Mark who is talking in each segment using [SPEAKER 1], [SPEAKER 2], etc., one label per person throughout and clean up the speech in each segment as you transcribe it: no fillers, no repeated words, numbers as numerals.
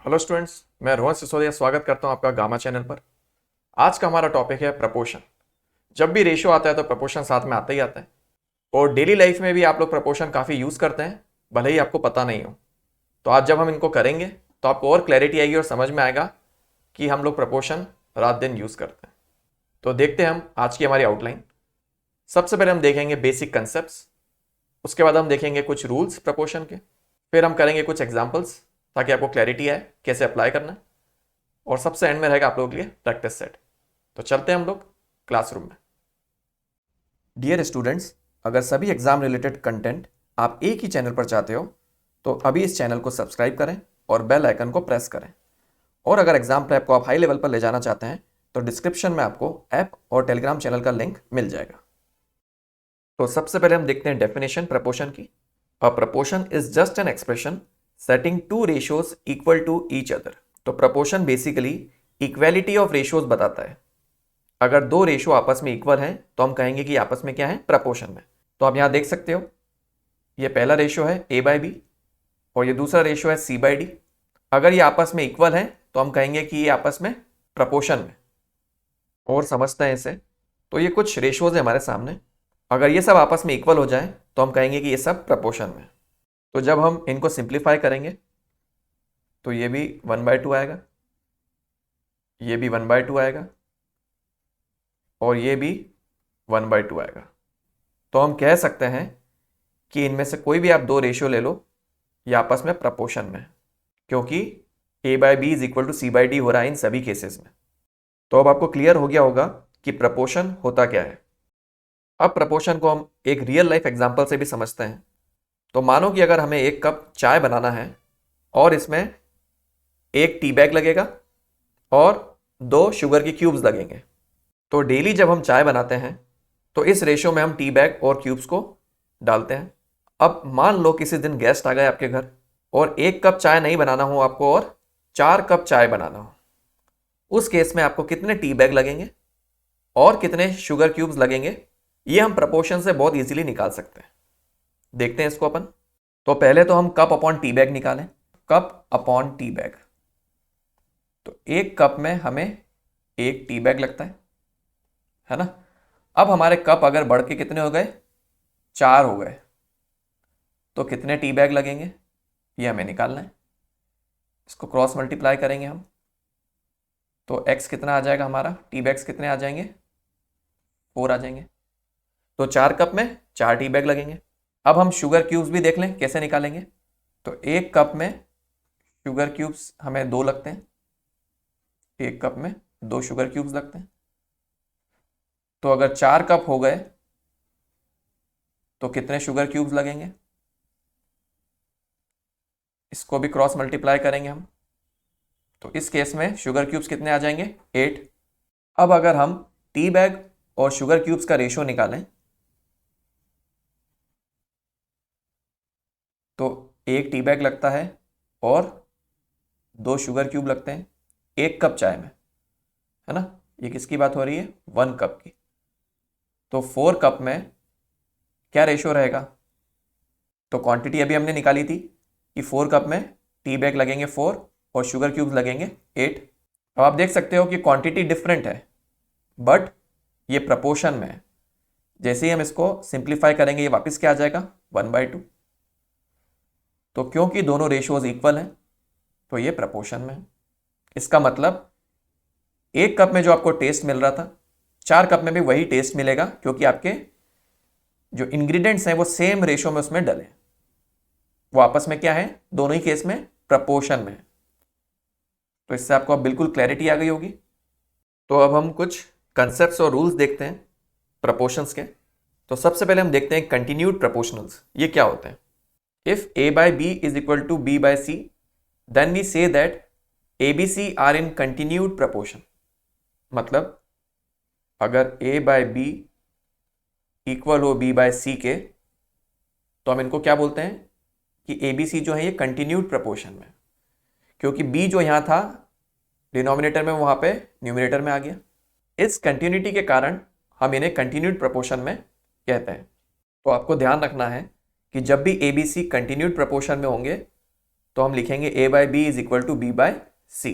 [SPEAKER 1] Hello students, मैं रोहन सिसोदिया स्वागत करता हूं आपका गामा चैनल पर। आज का हमारा टॉपिक है प्रपोर्शन। जब भी रेशियो आता है तो प्रपोर्शन साथ में आता ही आता है और डेली लाइफ में भी आप लोग प्रपोर्शन काफ़ी यूज़ करते हैं, भले ही आपको पता नहीं हो। तो आज जब हम इनको करेंगे तो आपको और क्लैरिटी आएगी और समझ में आएगा कि हम लोग प्रपोर्शन रात दिन यूज़ करते हैं। तो देखते हैं हम आज की हमारी आउटलाइन। सबसे पहले हम देखेंगे बेसिक कंसेप्ट, उसके बाद हम देखेंगे कुछ रूल्स प्रपोर्शन के, फिर हम करेंगे कुछ एग्जाम्पल्स ताकि आपको क्लैरिटी आए कैसे अप्लाई करना है, और सबसे एंड में रहेगा आप लोगों के लिए प्रैक्टिस सेट। तो चलते हैं हम लोग क्लासरूम में। डियर स्टूडेंट्स, अगर सभी एग्जाम रिलेटेड कंटेंट आप एक ही चैनल पर चाहते हो तो अभी इस चैनल को सब्सक्राइब करें और बेल आइकन को प्रेस करें। और अगर एग्जाम प्रेप को आप हाई लेवल पर ले जाना चाहते हैं तो डिस्क्रिप्शन में आपको ऐप और टेलीग्राम चैनल का लिंक मिल जाएगा। तो सबसे पहले हम देखते हैं डेफिनेशन प्रपोर्शन की। A proportion is just an expression setting two ratios equal to each other. तो proportion basically equality of ratios बताता है। अगर दो रेशियो आपस में इक्वल हैं तो हम कहेंगे कि आपस में क्या है, प्रपोर्शन में। तो आप यहां देख सकते हो, ये पहला रेशियो है A/B और ये दूसरा रेशियो है C/D। अगर ये आपस में इक्वल हैं तो हम कहेंगे कि ये आपस में प्रपोर्शन में। और समझते हैं इसे। तो ये कुछ रेशियोज है हमारे सामने। अगर ये सब आपस में इक्वल हो जाए तो हम कहेंगे कि ये सब प्रपोर्शन में। तो जब हम इनको सिंप्लीफाई करेंगे तो ये भी 1/2 आएगा, ये भी 1/2 आएगा और ये भी 1/2 आएगा। तो हम कह सकते हैं कि इनमें से कोई भी आप दो रेशियो ले लो, ये आपस में प्रपोर्शन में, क्योंकि A/B is equal to C/D हो रहा है इन सभी केसेस में। तो अब आपको क्लियर हो गया होगा कि प्रपोर्शन होता क्या है। अब प्रपोर्शन को हम एक रियल लाइफ एग्जांपल से भी समझते हैं। तो मानो कि अगर हमें 1 कप चाय बनाना है और इसमें 1 टी बैग लगेगा और 2 शुगर की क्यूब्स लगेंगे। तो डेली जब हम चाय बनाते हैं तो इस रेशियो में हम टी बैग और क्यूब्स को डालते हैं। अब मान लो किसी दिन गेस्ट आ गए आपके घर और 1 कप चाय नहीं बनाना हो आपको और 4 कप चाय बनाना हो। उस केस में आपको कितने टी बैग लगेंगे और कितने शुगर क्यूब्स लगेंगे, ये हम प्रपोर्शन से बहुत इजीली निकाल सकते हैं। देखते हैं इसको अपन। तो पहले तो हम कप अपॉन टी बैग निकालें। कप अपॉन टी बैग, तो 1 कप में हमें 1 टी बैग लगता है ना। अब हमारे कप अगर बढ़ के कितने हो गए, 4 हो गए, तो कितने टी बैग लगेंगे ये हमें निकालना है। इसको क्रॉस मल्टीप्लाई करेंगे हम, तो x कितना आ जाएगा हमारा, टी बैग्स कितने आ जाएंगे, 4 आ जाएंगे। तो 4 कप में 4 टी बैग लगेंगे। अब हम शुगर क्यूब्स भी देख लें कैसे निकालेंगे। तो 1 कप में शुगर क्यूब्स हमें 2 लगते हैं, 1 कप में 2 शुगर क्यूब्स लगते हैं। तो अगर 4 कप हो गए तो कितने शुगर क्यूब्स लगेंगे, इसको भी क्रॉस मल्टीप्लाई करेंगे हम। तो इस केस में शुगर क्यूब्स कितने आ जाएंगे, 8। अब अगर हम टी बैग और शुगर क्यूब्स का रेशियो निकालें तो 1 टी बैग लगता है और 2 शुगर क्यूब लगते हैं 1 कप चाय में, है ना। ये किसकी बात हो रही है, 1 कप की। तो 4 कप में क्या रेशियो रहेगा, तो क्वांटिटी अभी हमने निकाली थी कि 4 कप में टी बैग लगेंगे 4 और शुगर क्यूब्स लगेंगे 8। अब आप देख सकते हो कि क्वांटिटी डिफरेंट है बट ये प्रपोर्शन में है। जैसे ही हम इसको सिंप्लीफाई करेंगे ये वापस क्या आ जाएगा, 1/2। तो क्योंकि दोनों रेशियोज इक्वल हैं तो ये प्रपोर्शन में है। इसका मतलब 1 कप में जो आपको टेस्ट मिल रहा था 4 कप में भी वही टेस्ट मिलेगा, क्योंकि आपके जो इंग्रेडिएंट्स हैं वो सेम रेशियो में उसमें डले, वो आपस में क्या है, दोनों ही केस में प्रपोर्शन में है। तो इससे आपको अब बिल्कुल क्लैरिटी आ गई होगी। तो अब हम कुछ कंसेप्ट्स और रूल्स देखते हैं प्रपोर्शंस के। तो सबसे पहले हम देखते हैं कंटिन्यूड प्रपोर्शनल्स, ये क्या होते हैं। If A/B is equal to B/C then we say that ABC are in continued proportion. मतलब अगर A/B इक्वल हो B/C के तो हम इनको क्या बोलते हैं कि ABC जो है ये कंटिन्यूड प्रपोर्शन में, क्योंकि B जो यहाँ था डिनोमिनेटर में वहाँ पे न्यूमरेटर में आ गया। इस कंटिन्यूटी के कारण हम इन्हें कंटिन्यूड प्रपोर्शन में कहते हैं। तो आपको ध्यान रखना है कि जब भी ABC कंटिन्यूड प्रपोर्शन में होंगे तो हम लिखेंगे a by B is equal to b by c.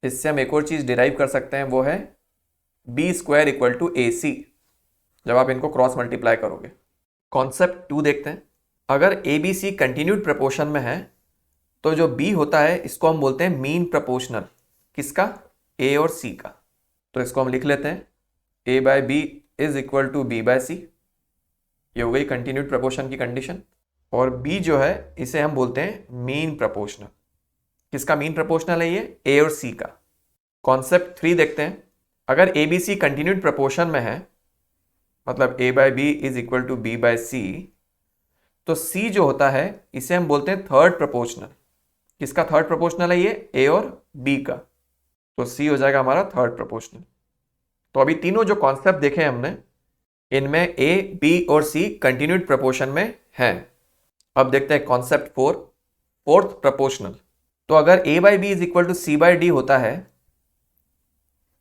[SPEAKER 1] इससे हम एक और चीज़ डिराइव कर सकते हैं, वो है बी स्क्वायर इक्वल टू ए सी, जब आप इनको क्रॉस मल्टीप्लाई करोगे। कॉन्सेप्ट 2 देखते हैं। अगर A B C continued proportion में है तो जो बी होता है इसको हम बोलते हैं मीन प्रपोर्शनल। किसका? ए और सी का। तो इसको हम लिख लेते हैं a by B is equal to b by c. ये हो गई कंटिन्यूड प्रपोर्शन की कंडीशन। और बी जो है इसे हम बोलते हैं मीन प्रपोर्शनल। किसका मीन प्रपोर्शनल है ये? ए और सी का। कॉन्सेप्ट 3 देखते हैं। अगर A B C continued proportion में है, मतलब a by B is equal to b by c, तो सी जो होता है इसे हम बोलते हैं थर्ड प्रपोर्शनल। किसका थर्ड प्रपोर्शनल है ये? ए और बी का। तो सी हो जाएगा हमारा थर्ड प्रपोर्शनल। तो अभी तीनों जो कॉन्सेप्ट देखे हमने, इनमें ए बी और सी कंटिन्यूड प्रपोर्शन में हैं। अब देखते हैं कॉन्सेप्ट 4, फोर्थ प्रपोर्शनल। तो अगर a by B is equal to C by d होता है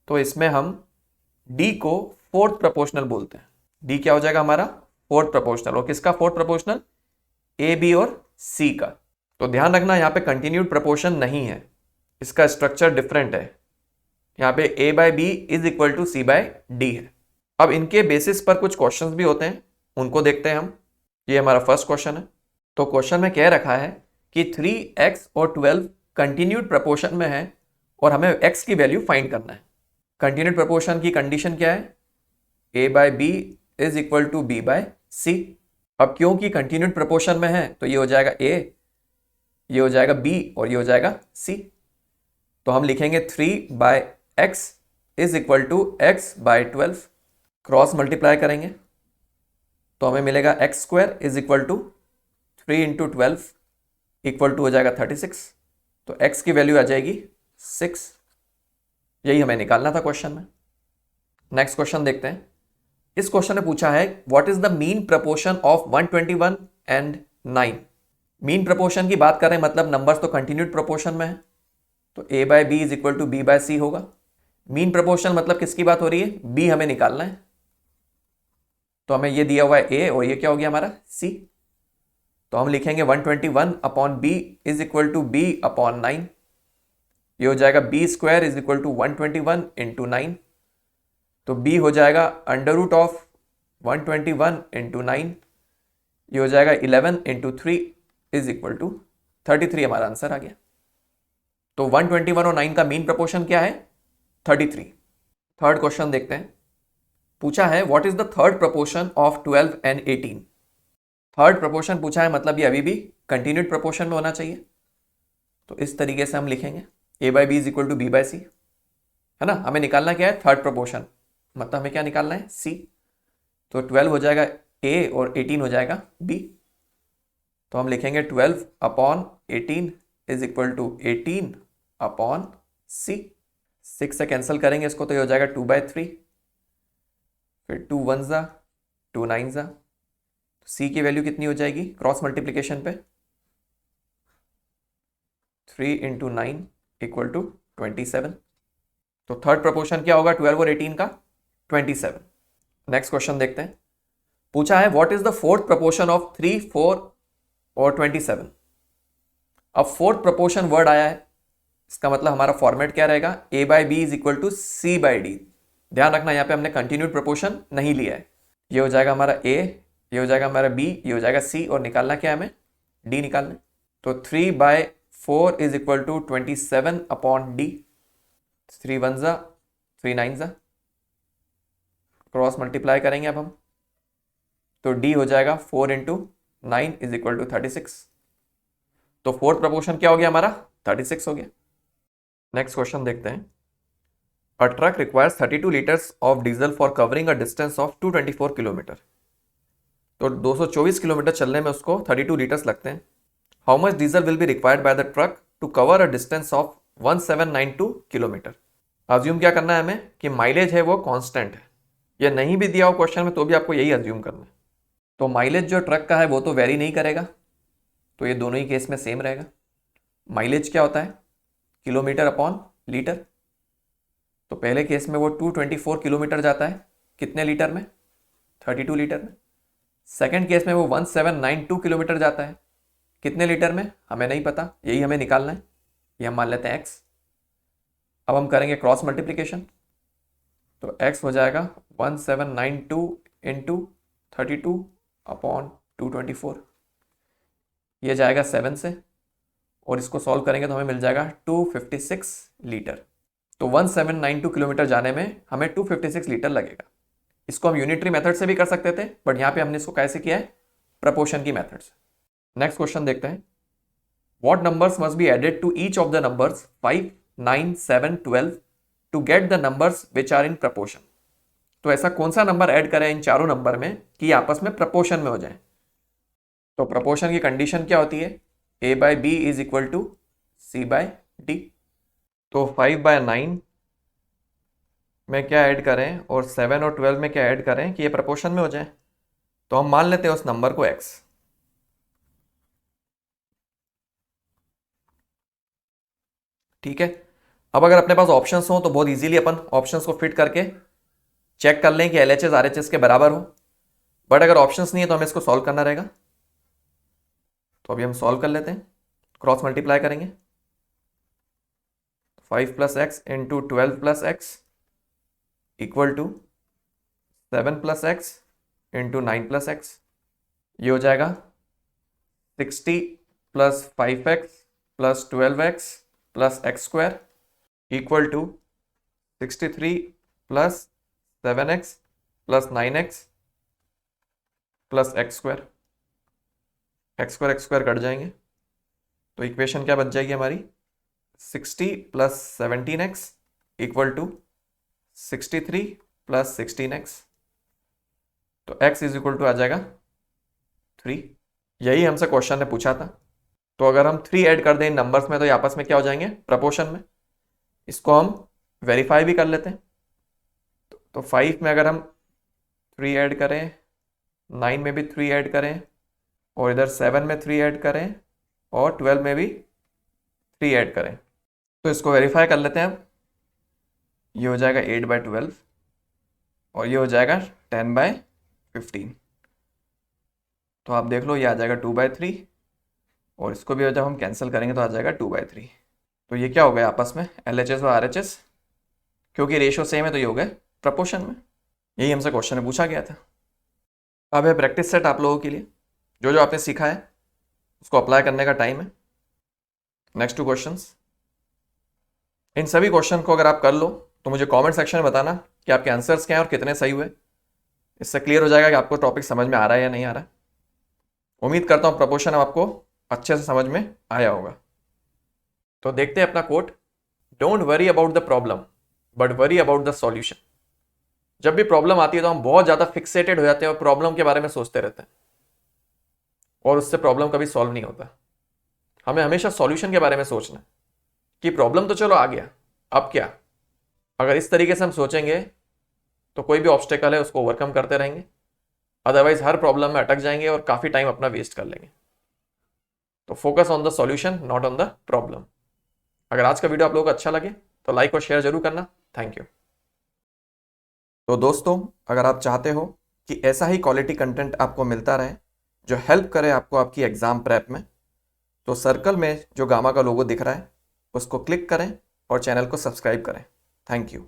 [SPEAKER 1] तो इसमें हम डी को फोर्थ प्रपोर्शनल बोलते हैं। डी क्या हो जाएगा हमारा? Fourth proportional. और किसका फोर्थ प्रपोर्शनल? ए बी और सी का। तो ध्यान रखना यहाँ पे कंटिन्यूड प्रपोर्शन नहीं है, इसका स्ट्रक्चर डिफरेंट है। यहाँ पे a by B is equal to C by d है। अब इनके बेसिस पर कुछ क्वेश्चंस भी होते हैं, उनको देखते हैं हम। ये हमारा फर्स्ट क्वेश्चन है। तो क्वेश्चन में कह रखा है कि 3x और 12 कंटिन्यूड प्रपोर्शन में है और हमें x की वैल्यू फाइंड करना है। कंटिन्यूड प्रपोर्शन की कंडीशन क्या है? a by B is equal to b by c. अब क्योंकि कंटिन्यूड प्रपोर्शन में है तो ये हो जाएगा a, ये हो जाएगा b और ये हो जाएगा c। तो हम लिखेंगे 3 by x is equal to x by 12। Cross multiply करेंगे तो हमें मिलेगा x square is equal to 3 into 12 equal to हो जाएगा 36। तो x की वैल्यू आ जाएगी 6। यही हमें निकालना था क्वेश्चन में। नेक्स्ट क्वेश्चन देखते हैं। इस क्वेश्चन में पूछा है what is the mean proportion of 121 and 9। Mean proportion की बात कर रहे हैं, मतलब नंबर्स तो कंटिन्यूड प्रपोर्शन में है, तो a by B is equal to b by c होगा। मीन प्रपोर्शन मतलब किसकी बात हो रही है? b हमें निकालना है। तो हमें ये दिया हुआ है a और ये क्या हो गया हमारा? c। तो हम लिखेंगे 121 upon b is equal to b upon 9। ये हो जाएगा b square is equal to 121 into 9। तो b हो जाएगा अंडर रूट ऑफ 121 इंटू 9। ये हो जाएगा 11 इंटू 3 इज इक्वल टू 33। हमारा आंसर आ गया। तो 121 और 9 का मीन प्रपोर्शन क्या है? 33। थर्ड क्वेश्चन देखते हैं। पूछा है what is the third proportion of 12 and 18। Third proportion पूछा है, मतलब ये अभी भी कंटिन्यूड प्रपोर्शन में होना चाहिए। तो इस तरीके से हम लिखेंगे a by B is equal to b by c, है ना। हमें निकालना क्या है? थर्ड प्रपोर्शन, मतलब हमें क्या निकालना है? c। तो 12 हो जाएगा a और 18 हो जाएगा b। तो हम लिखेंगे 12 upon 18 is equal to 18 upon c। 6 से कैंसिल करेंगे इसको तो ये हो जाएगा 2 बाई 3, फिर 2 1 ज़ा 2 9 ज़ा। c की वैल्यू कितनी हो जाएगी क्रॉस मल्टीप्लिकेशन पे? 3 इंटू 9 इक्वल टू 27। तो थर्ड प्रपोर्शन क्या होगा 12 और 18 का? 27। नेक्स्ट क्वेश्चन देखते हैं। पूछा है what is the fourth proportion of 3 4 और 27। अब फोर्थ प्रपोर्शन वर्ड आया है, इसका मतलब हमारा फॉर्मेट क्या रहेगा? a by B is equal to C by D. ध्यान रखना यहाँ पे हमने कंटिन्यूड प्रपोर्शन नहीं लिया है। ये हो जाएगा हमारा a, ये हो जाएगा हमारा b, ये हो जाएगा c, और निकालना क्या है हमें? d निकालना है। तो 3 by 4 is equal to 27 upon d। 3 1 ज़ा 3 9 ज़ा, क्रॉस मल्टीप्लाई करेंगे अब हम, तो d हो जाएगा 4 इंटू 9 इज इक्वल टू 36। तो फोर्थ प्रपोर्शन क्या हो गया हमारा? 36 हो गया। नेक्स्ट क्वेश्चन देखते हैं। A truck requires 32 litres of diesel for covering a distance of 224 kilometre. तो 224 किलोमीटर चलने में उसको 32 लीटर्स लगते हैं। How much diesel will be required by the truck to cover a distance of 1792 kilometre. Assume क्या करना है हमें कि माइलेज है वो कांस्टेंट है। ये नहीं भी दिया हो क्वेश्चन में तो भी आपको यही अज्यूम करना है। तो माइलेज जो ट्रक का है वो तो वेरी नहीं करेगा, तो ये दोनों ही केस में सेम रहेगा। माइलेज क्या होता है? Kilometre upon litre. तो पहले केस में वो 224 किलोमीटर जाता है, कितने लीटर में? 32 लीटर में। सेकेंड केस में वो 1792 किलोमीटर जाता है, कितने लीटर में हमें नहीं पता, यही हमें निकालना है। ये हम मान लेते हैं x। अब हम करेंगे क्रॉस मल्टीप्लिकेशन, तो x हो जाएगा 1792 इंटू 32/224, ये जाएगा 7 से, और इसको सॉल्व करेंगे तो हमें मिल जाएगा 256 लीटर। तो 1792 किलोमीटर जाने में हमें 256 लीटर लगेगा। इसको हम यूनिटरी मेथड से भी कर सकते थे, बट यहाँ पे हमने इसको कैसे किया है, प्रपोर्शन की मेथड से। नेक्स्ट क्वेश्चन देखते हैं। What numbers must be added to each of the numbers 5, 9, 7, 12 to get the numbers which are in proportion. तो ऐसा कौन सा नंबर ऐड करें इन चारों नंबर में कि आपस में प्रपोर्शन में हो जाए। तो प्रपोर्शन की कंडीशन क्या होती है, a/b is equal to c/d। तो 5/9 में क्या ऐड करें और 7 और 12 में क्या ऐड करें कि ये प्रपोर्शन में हो जाए। तो हम मान लेते हैं उस नंबर को x। ठीक है, अब अगर अपने पास ऑप्शंस हो तो बहुत इजीली अपन ऑप्शंस को फिट करके चेक कर लें कि LHS RHS के बराबर हो, बट अगर ऑप्शंस नहीं है तो हमें इसको सॉल्व करना रहेगा। तो अभी हम सॉल्व कर लेते हैं, क्रॉस मल्टीप्लाई करेंगे। 5 + x into 12 + x equal to 7 + x into 9 + x, ये हो जाएगा 60 + 5x + 12x + x² equal to 63 + 7x + 9x + x²। x² cut जाएंगे तो इक्वेशन क्या बच जाएगी हमारी, 60 + 17x इक्वल टू 63 + 16x। तो x इज इक्वल टू आ जाएगा 3। यही हमसे क्वेश्चन ने पूछा था। तो अगर हम 3 ऐड कर दें इन नंबर्स में तो ये आपस में क्या हो जाएंगे, प्रपोर्शन में। इसको हम वेरीफाई भी कर लेते हैं। तो 5 में अगर हम 3 ऐड करें, 9 में भी 3 ऐड करें, और इधर 7 में 3 ऐड करें, और 12 में भी 3 ऐड करें, तो इसको वेरीफाई कर लेते हैं। अब ये हो जाएगा 8/12 और ये हो जाएगा 10/15। तो आप देख लो ये आ जाएगा 2/3, और इसको भी जब हम कैंसिल करेंगे तो आ जाएगा 2/3। तो ये क्या हो गया आपस में, LHS और RHS, क्योंकि रेशियो सेम है तो ये हो गए प्रपोर्शन में। यही हमसे क्वेश्चन में पूछा गया था। अब है प्रैक्टिस सेट आप लोगों के लिए, जो जो आपने सीखा है उसको अप्लाई करने का टाइम है। Next 2 questions. इन सभी क्वेश्चन को अगर आप कर लो तो मुझे कमेंट सेक्शन में बताना कि आपके आंसर्स क्या हैं और कितने सही हुए। इससे क्लियर हो जाएगा कि आपको टॉपिक समझ में आ रहा है या नहीं आ रहा है। उम्मीद करता हूँ प्रपोर्शन आपको अच्छे से समझ में आया होगा। तो देखते हैं अपना quote, don't worry about the problem but worry about the solution. जब भी प्रॉब्लम आती है तो हम बहुत ज़्यादा फिक्सेटेड हो जाते हैं और प्रॉब्लम के बारे में सोचते रहते हैं, और उससे प्रॉब्लम कभी सॉल्व नहीं होता। हमें हमेशा सॉल्यूशन के बारे में सोचना है कि प्रॉब्लम तो चलो आ गया, अब क्या। अगर इस तरीके से हम सोचेंगे तो कोई भी ऑब्स्टेकल है उसको ओवरकम करते रहेंगे, अदरवाइज हर प्रॉब्लम में अटक जाएंगे और काफ़ी टाइम अपना वेस्ट कर लेंगे। तो focus on the solution, not on the problem. अगर आज का वीडियो आप लोगों को अच्छा लगे तो लाइक और शेयर जरूर करना। Thank you. तो दोस्तों, अगर आप चाहते हो कि ऐसा ही क्वालिटी कंटेंट आपको मिलता रहे जो हेल्प करे आपको आपकी एग्जाम प्रेप में, तो सर्कल में जो गामा का लोगो दिख रहा है उसको क्लिक करें और चैनल को सब्सक्राइब करें। Thank you.